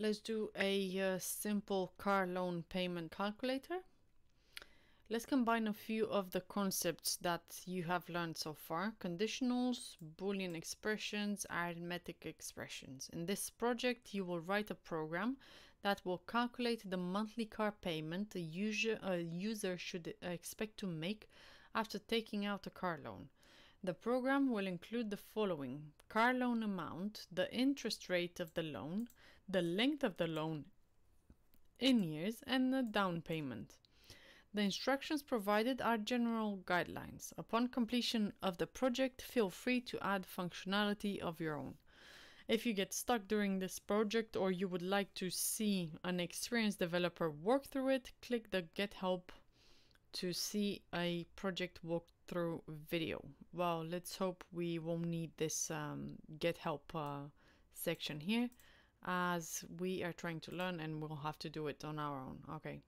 Let's do a simple car loan payment calculator. Let's combine a few of the concepts that you have learned so far: conditionals, Boolean expressions, arithmetic expressions. In this project, you will write a program that will calculate the monthly car payment a user should expect to make after taking out a car loan. The program will include the following: car loan amount, the interest rate of the loan, the length of the loan in years, and the down payment. The instructions provided are general guidelines. Upon completion of the project, feel free to add functionality of your own. If you get stuck during this project or you would like to see an experienced developer work through it, click the Get Help to see a project walkthrough video. Well, let's hope we won't need this Get Help section here, as we are trying to learn and we'll have to do it on our own. Okay.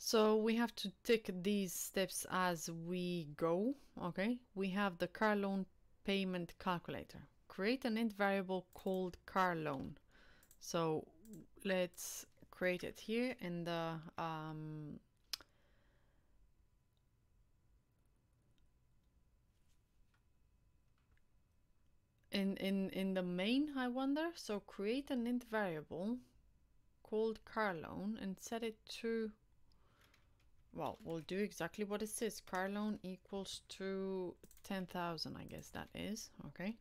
So we have to tick these steps as we go. Okay, we have the car loan payment calculator. Create an int variable called car loan. So let's create it here in the in the main, I wonder. So create an int variable called car loan and set it to, well, we'll do exactly what it says. Car loan equals to 10,000, I guess that is. Okay.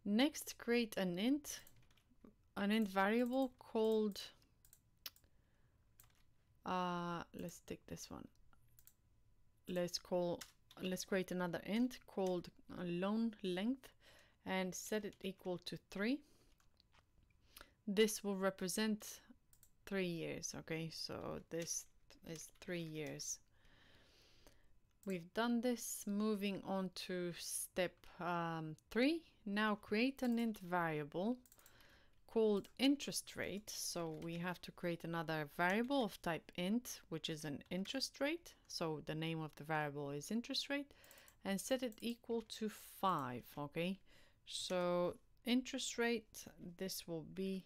Next, create an int variable called, let's take this one. Let's create another int called loan length and set it equal to 3. This will represent 3 years. Okay, so this is 3 years. We've done this. Moving on to step 3. Now create an int variable called interest rate. So we have to create another variable of type int, which is an interest rate. So the name of the variable is interest rate, and set it equal to 5. Okay, so interest rate, this will be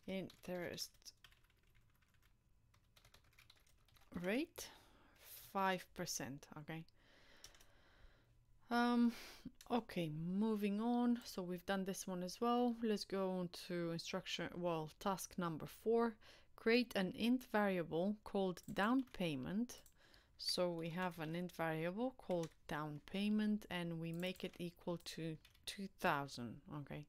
interest rate 5%. Okay. Okay, moving on. So we've done this one as well. Let's go on to task number 4. Create an int variable called down payment. So we have an int variable called down payment and we make it equal to 2000. Okay.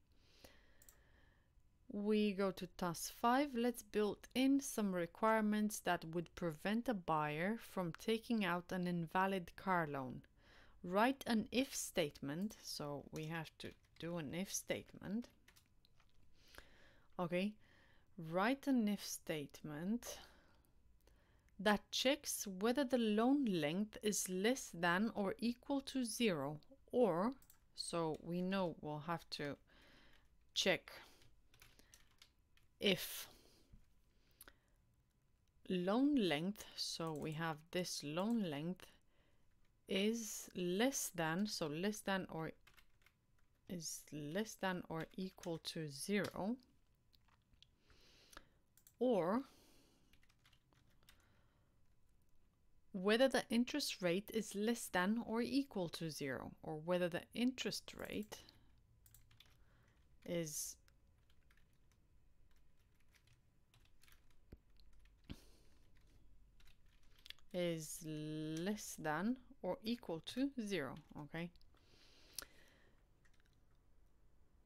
We go to task 5. Let's build in some requirements that would prevent a buyer from taking out an invalid car loan. Write an if statement. So we have to do an if statement. Okay. Write an if statement that checks whether the loan length is less than or equal to 0, or, so we know we'll have to check if loan length, so we have this loan length is less than, so less than or equal to 0, or whether the interest rate is less than or equal to 0, or whether the interest rate is less than or equal to 0. Okay.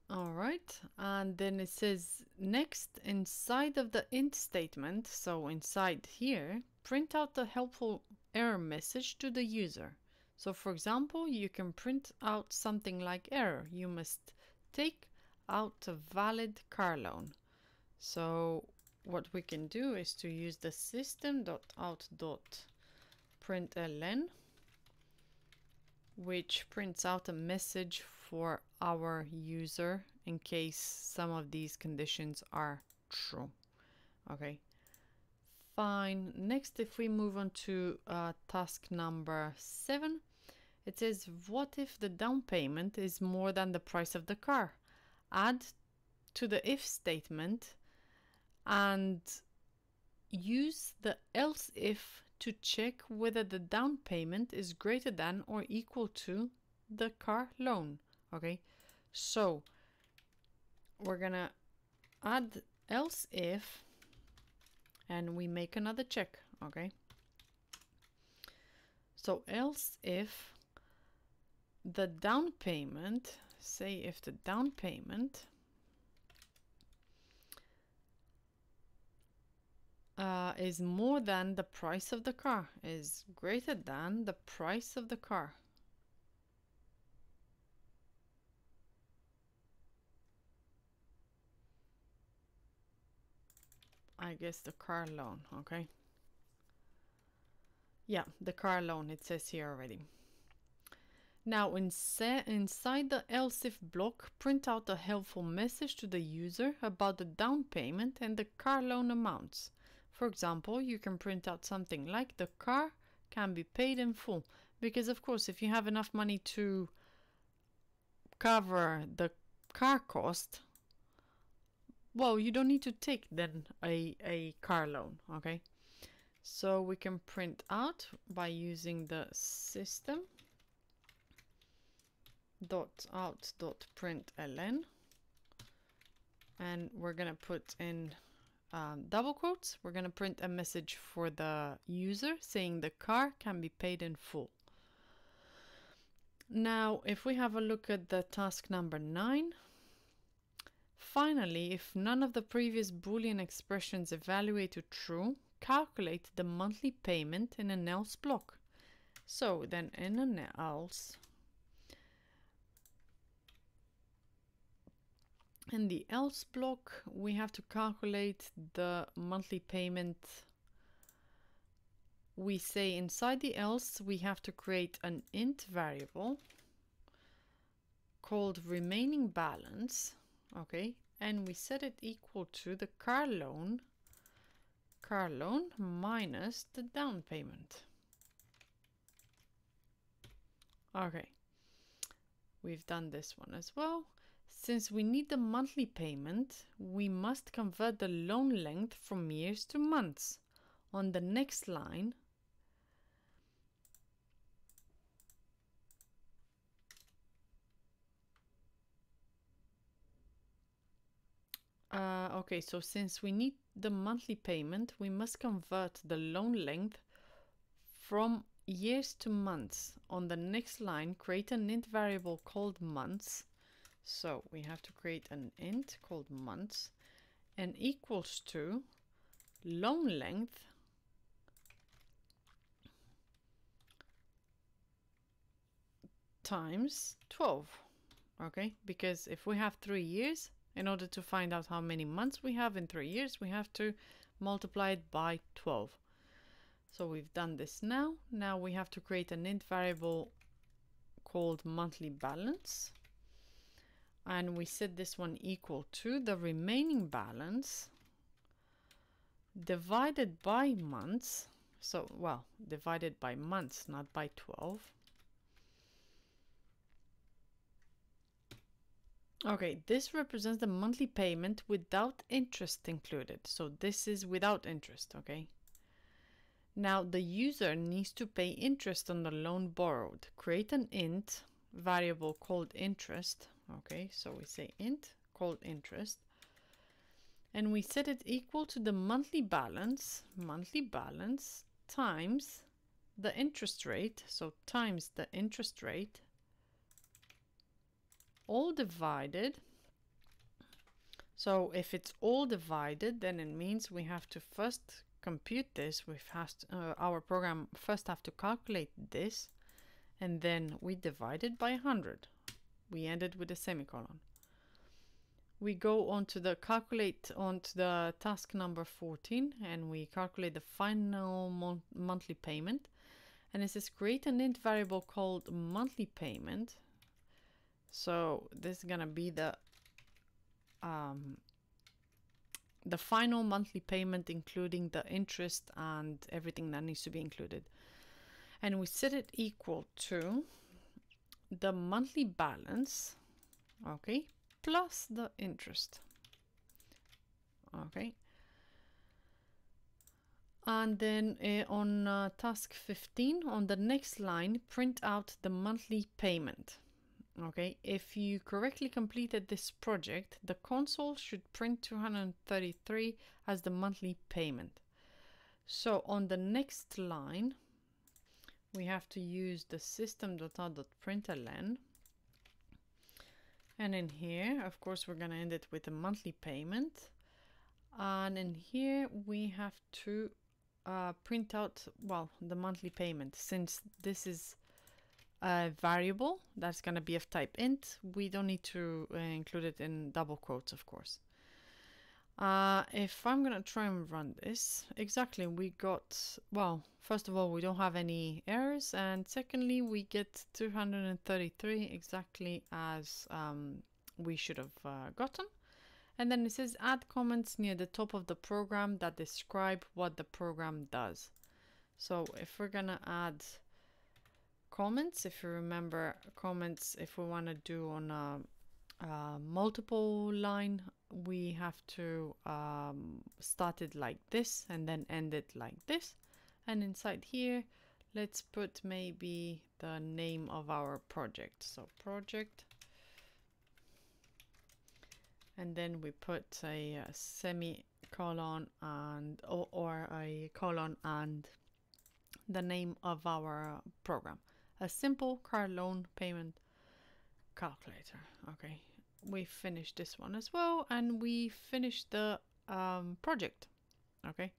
All right, and then it says next, inside of the int statement, so inside here, print out the helpful error message to the user. So for example, you can print out something like error: you must take out a valid car loan. So what we can do is to use the system.out.println, which prints out a message for our user in case some of these conditions are true. Okay, fine. Next, if we move on to task number 7, it says, what if the down payment is more than the price of the car? Add to the if statement and use the else if to check whether the down payment is greater than or equal to the car loan. Okay, so we're gonna add else if and we make another check. Okay, so else if the down payment, say if the down payment is more than the price of the car, is greater than the price of the car. I guess the car loan, okay? Yeah, the car loan, it says here already. Now inside the else if block, print out a helpful message to the user about the down payment and the car loan amounts. For example, you can print out something like the car can be paid in full. Because of course, if you have enough money to cover the car cost, well, you don't need to take then a car loan, okay? So we can print out by using the system .out.println, and we're gonna put in double quotes. We're gonna print a message for the user saying the car can be paid in full. Now, if we have a look at the task number 9, finally, if none of the previous Boolean expressions evaluate to true, calculate the monthly payment in an else block. So then in an else, in the else block, we have to calculate the monthly payment. We say inside the else, we have to create an int variable called remaining balance, okay? And we set it equal to the car loan minus the down payment. Okay, we've done this one as well. Since we need the monthly payment, we must convert the loan length from years to months. On the next line, okay, so since we need the monthly payment, we must convert the loan length from years to months. On the next line, create an int variable called months. So we have to create an int called months and equals to loan length times 12. Okay, because if we have 3 years, in order to find out how many months we have in 3 years, we have to multiply it by 12. So we've done this now. Now we have to create an int variable called monthly balance. And we set this one equal to the remaining balance divided by months. So, well, divided by months, not by 12. Okay, this represents the monthly payment without interest included. So this is without interest, okay? Now the user needs to pay interest on the loan borrowed. Create an int variable called interest. Okay, so we say int called interest. And we set it equal to the monthly balance times the interest rate. So times the interest rate, all divided. So if it's all divided, then it means we have to first compute this. Our program first have to calculate this, and then we divide it by 100. We ended with a semicolon. We go on to the task number 14, and we calculate the final monthly payment. And it says create an int variable called monthly payment. So this is gonna be the final monthly payment, including the interest and everything that needs to be included. And we set it equal to the monthly balance, okay, plus the interest. Okay. And then on task 15, on the next line, print out the monthly payment. Okay, if you correctly completed this project, the console should print 233 as the monthly payment. So on the next line, we have to use the system.out.println. And in here, of course, we're going to end it with a monthly payment. And in here, we have to print out, well, the monthly payment. Since this is a variable that's going to be of type int, we don't need to include it in double quotes, of course. If I'm going to try and run this, exactly, we got, well, first of all, we don't have any errors. And secondly, we get 233 exactly as we should have gotten. And then it says add comments near the top of the program that describe what the program does. So if we're gonna add comments, if you remember comments, if we want to do on a multiple line, we have to start it like this and then end it like this. And inside here, let's put maybe the name of our project. So project. And then we put a semicolon and or a colon and the name of our program. A simple car loan payment calculator. Okay, we finished this one as well, and we finished the project. Okay,